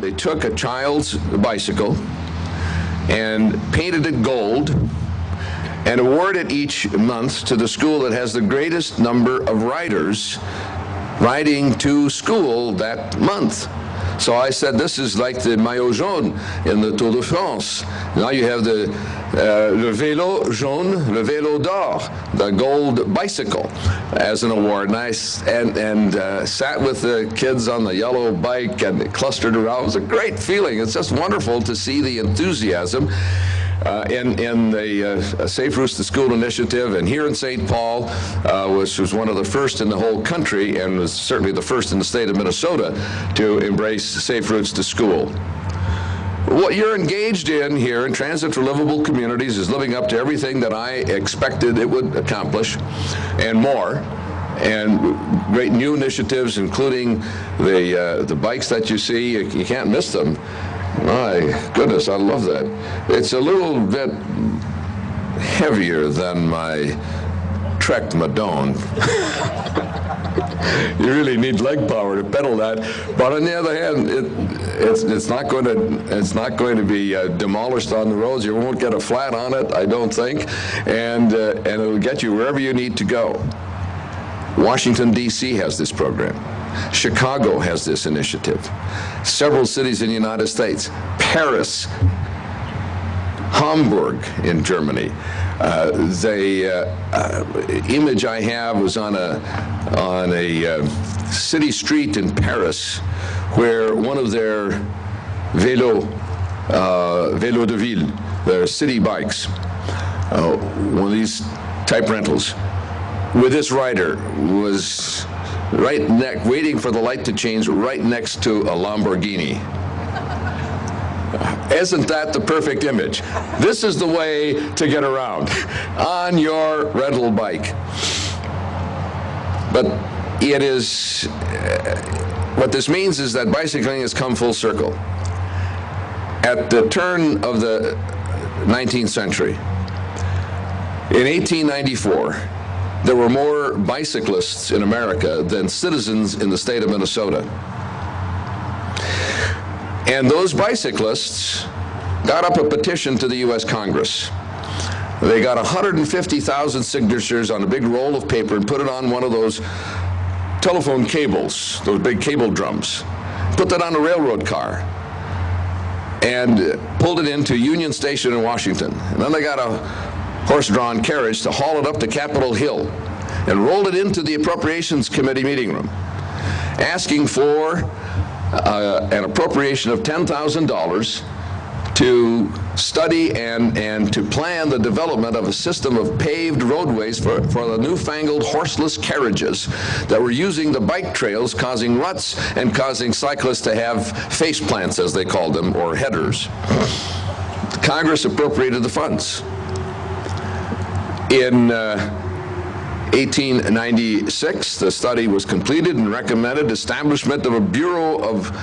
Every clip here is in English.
they took a child's bicycle and painted it gold and awarded each month to the school that has the greatest number of riders riding to school that month. So I said, this is like the maillot jaune in the Tour de France. Now you have the le vélo jaune, le vélo d'or, the gold bicycle, as an award. And I sat with the kids on the yellow bike and clustered around. It was a great feeling. It's just wonderful to see the enthusiasm in the Safe Routes to School initiative, and here in St. Paul, which was one of the first in the whole country and was certainly the first in the state of Minnesota to embrace Safe Routes to School. What you're engaged in here in Transit for Livable Communities is living up to everything that I expected it would accomplish and more. And great new initiatives, including the bikes that you see. You can't miss them. My goodness, I love that. It's a little bit heavier than my Trek Madone. You really need leg power to pedal that. But on the other hand, it's not going to be demolished on the roads. You won't get a flat on it, I don't think, and it'll get you wherever you need to go. Washington, D.C. has this program. Chicago has this initiative. Several cities in the United States. Paris, Hamburg in Germany. The image I have was on a city street in Paris where one of their vélo de ville, their city bikes, one of these type rentals, with this rider was waiting for the light to change right next to a Lamborghini. Isn't that the perfect image? This is the way to get around on your rental bike. But it is, what this means is that bicycling has come full circle. At the turn of the 19th century, in 1894, there were more bicyclists in America than citizens in the state of Minnesota. And those bicyclists got up a petition to the U.S. Congress. They got 150,000 signatures on a big roll of paper and put it on one of those telephone cables, those big cable drums. Put that on a railroad car and pulled it into Union Station in Washington. And then they got a horse-drawn carriage to haul it up to Capitol Hill and rolled it into the Appropriations Committee meeting room, asking for an appropriation of $10,000 to study and to plan the development of a system of paved roadways for the newfangled horseless carriages that were using the bike trails, causing ruts and causing cyclists to have face plants, as they called them, or headers. Congress appropriated the funds. In 1896, the study was completed and recommended establishment of a bureau of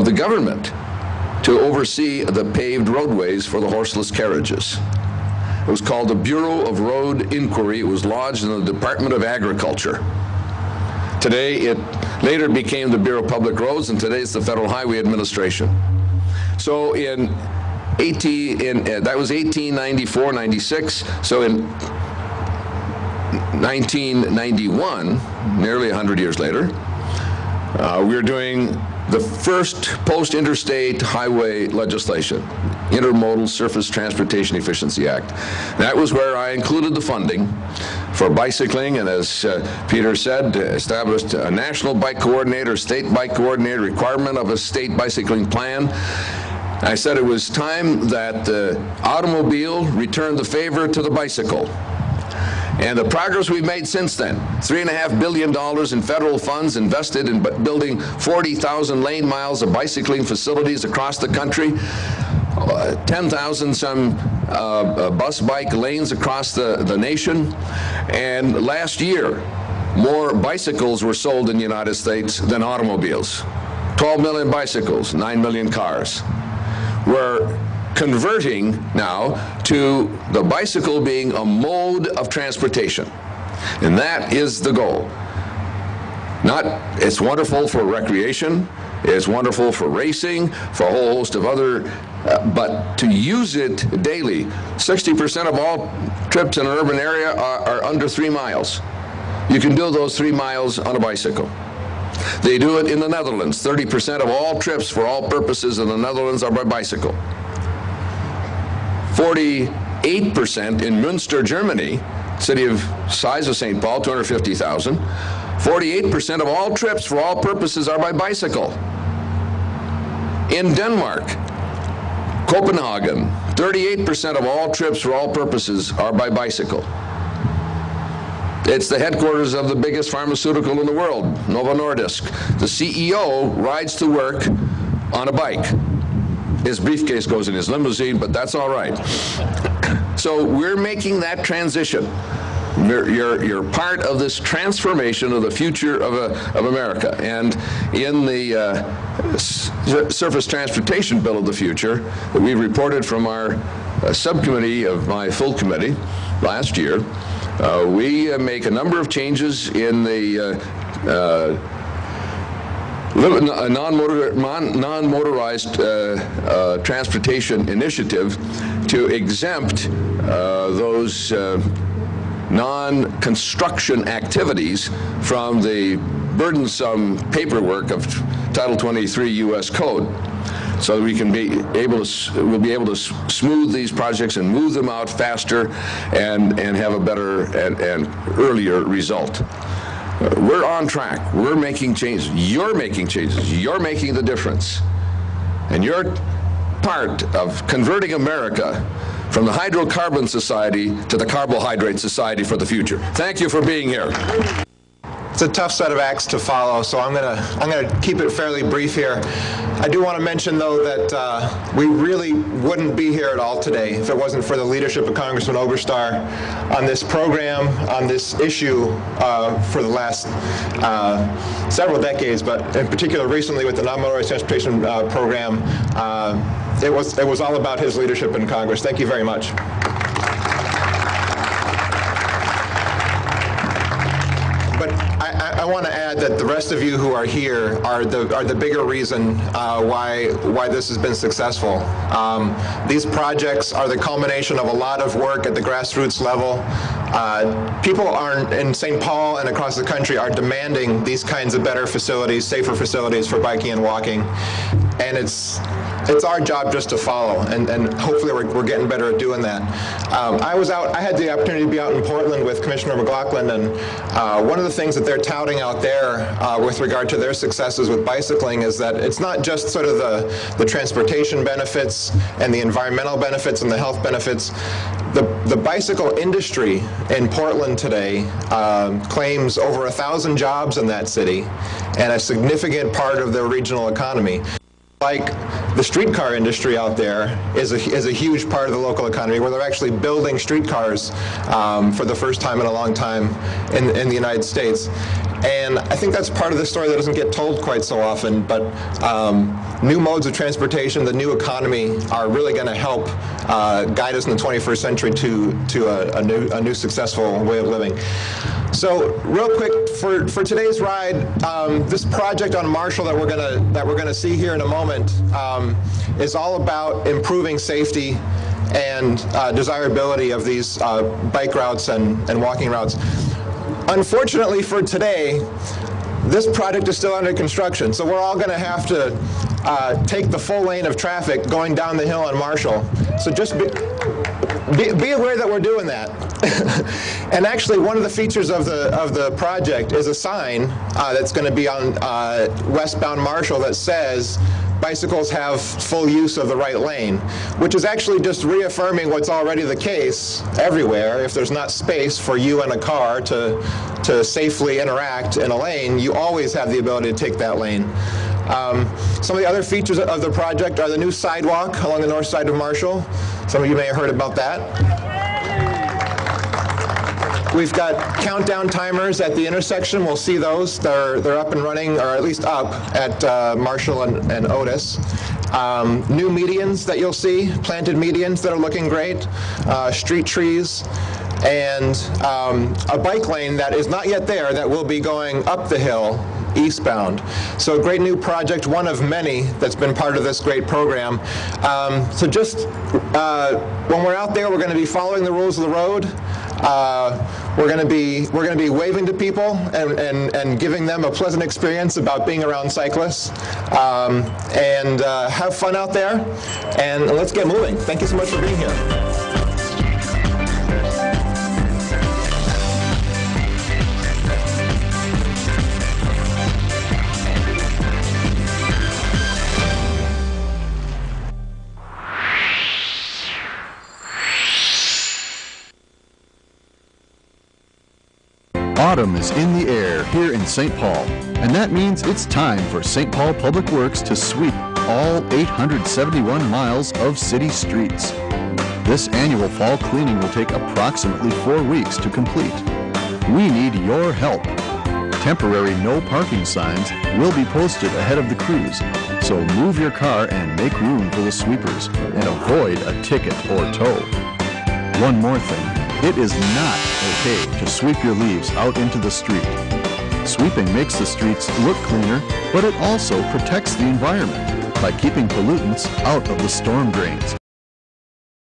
the government to oversee the paved roadways for the horseless carriages. It was called the Bureau of Road Inquiry. It was lodged in the Department of Agriculture. Today, it later became the Bureau of Public Roads, and today it's the Federal Highway Administration. So that was 1894, 96. So in 1991, nearly 100 years later, we're doing the first post-interstate highway legislation, Intermodal Surface Transportation Efficiency Act. That was where I included the funding for bicycling, and as Peter said, established a national bike coordinator, state bike coordinator, requirement of a state bicycling plan. I said it was time that the automobile returned the favor to the bicycle. And the progress we've made since then, $3.5 billion in federal funds invested in building 40,000 lane miles of bicycling facilities across the country, 10,000 some bus bike lanes across the nation. And last year, more bicycles were sold in the United States than automobiles. 12 million bicycles, 9 million cars. We're converting now to the bicycle being a mode of transportation. And that is the goal. It's wonderful for recreation, It's wonderful for racing, for a whole host of other, but to use it daily. 60% of all trips in an urban area are under 3 miles. You can do those 3 miles on a bicycle. They do it in the Netherlands. 30% of all trips for all purposes in the Netherlands are by bicycle. 48% in Münster, Germany, city of size of St. Paul, 250,000. 48% of all trips for all purposes are by bicycle. In Denmark, Copenhagen, 38% of all trips for all purposes are by bicycle. It's the headquarters of the biggest pharmaceutical in the world, Novo Nordisk. The CEO rides to work on a bike. His briefcase goes in his limousine, but that's all right. So we're making that transition. You're part of this transformation of the future of America. And in the Surface Transportation Bill of the Future that we reported from our subcommittee of my full committee last year, we make a number of changes in the non-motorized transportation initiative to exempt those non-construction activities from the burdensome paperwork of Title 23 U.S. Code. So that we can we'll be able to smooth these projects and move them out faster and have a better and earlier result. We're on track. We're making changes. You're making changes. You're making the difference. And you're part of converting America from the hydrocarbon society to the carbohydrate society for the future. Thank you for being here. It's a tough set of acts to follow, so I'm gonna keep it fairly brief here. I do want to mention, though, that we really wouldn't be here at all today if it wasn't for the leadership of Congressman Oberstar on this program, on this issue for the last several decades, but in particular recently with the non-motorized transportation program. It was all about his leadership in Congress. Thank you very much. I want to add that the rest of you who are here are the bigger reason why this has been successful. These projects are the culmination of a lot of work at the grassroots level. People in St. Paul and across the country are demanding these kinds of better facilities, safer facilities for biking and walking, and it's our job just to follow, and hopefully we're getting better at doing that. I had the opportunity to be out in Portland with Commissioner McLaughlin, and one of the things that they're touting out there with regard to their successes with bicycling is that it's not just sort of the transportation benefits and the environmental benefits and the health benefits. The bicycle industry in Portland today claims over 1,000 jobs in that city and a significant part of their regional economy. Like the streetcar industry out there is a huge part of the local economy, where they're actually building streetcars for the first time in a long time in the United States. And I think that's part of the story that doesn't get told quite so often, but new modes of transportation, the new economy, are really going to help guide us in the 21st century to a new successful way of living. So real quick, for today's ride, this project on Marshall that we're gonna see here in a moment is all about improving safety and desirability of these bike routes and walking routes. Unfortunately for today, this project is still under construction, so we're all going to have to take the full lane of traffic going down the hill on Marshall. So just be aware that we're doing that. And actually, one of the features of the project is a sign that's going to be on westbound Marshall that says, "Bicycles have full use of the right lane," which is actually just reaffirming what's already the case everywhere. If there's not space for you and a car to safely interact in a lane, you always have the ability to take that lane. Some of the other features of the project are the new sidewalk along the north side of Marshall. Some of you may have heard about that. We've got countdown timers at the intersection. We'll see those. They're up and running, or at least up, at Marshall and Otis. New medians that you'll see, planted medians that are looking great, street trees, and a bike lane that is not yet there that will be going up the hill eastbound. So a great new project, one of many that's been part of this great program. So just when we're out there, we're going to be following the rules of the road. We're going to be waving to people and giving them a pleasant experience about being around cyclists. And have fun out there. And let's get moving. Thank you so much for being here. Autumn is in the air here in St. Paul, and that means it's time for St. Paul Public Works to sweep all 871 miles of city streets. This annual fall cleaning will take approximately 4 weeks to complete. We need your help. Temporary no parking signs will be posted ahead of the crews, so move your car and make room for the sweepers and avoid a ticket or tow. One more thing. It is not okay to sweep your leaves out into the street. Sweeping makes the streets look cleaner, but it also protects the environment by keeping pollutants out of the storm drains.